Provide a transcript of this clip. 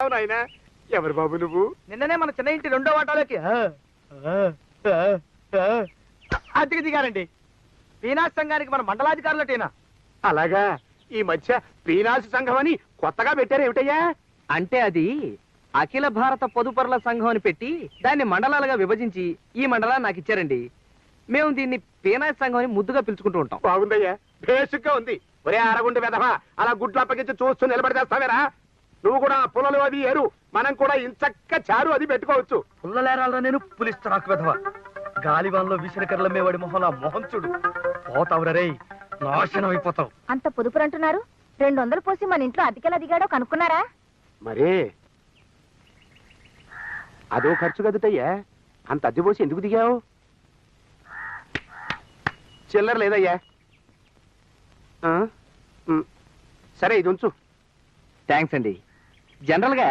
అవునాయనా ఎవరు బాబు నువ్వు? నిన్ననే మన చిన్న ఇంటి రెండో వాటాలోకి అద్దెకి దిగారండి. పీనాస్ సంఘానికి మన మండలాధికారులటేనా? అలాగా ఈ మధ్య పీనాసి సంఘం అని కొత్తగా పెట్టారు ఏమిటయ్యా? అంటే అది అఖిల భారత పొదుపరుల సంఘం అని పెట్టి దాన్ని మండలాలుగా విభజించి ఈ మండలాన్ని నాకు ఇచ్చారండి. మేము దీన్ని పీనాస్ సంఘం అని ముద్దుగా పిలుచుకుంటూ ఉంటాం. బాగుందయ్యా, బేసిక్గా ఉంది. ఒరే అరగుండి వెధవా, అలా గుడ్లు అప్పగించి చూస్తూ నిలబడితేస్తావేరా? నువ్వు కూడా పుల్లలు అవి ఏరు, మనం కూడా ఇంచక్క చారు అది పెట్టుకోవచ్చు. పుల్లలేరాలరా నేను పులిస్తా నాకు వెధవా. గాలివాన్లో విసిరికర్ల మేవాడి మొహం మొహం చూడు. పోతావురా రే, నాశనం అయిపోతావు. అంత పొదుపురు అంటున్నారు. 200 పోసి మన ఇంట్లో అతికెలా దిగాడో కనుక్కున్నారా? మరే అదో ఖర్చు కదుటయ్యా, అంత అద్దె పోసి ఎందుకు దిగావు? చిల్లర లేదయ్యా. సరే ఇది ఉంచు. థ్యాంక్స్ అండి. జనరల్ గా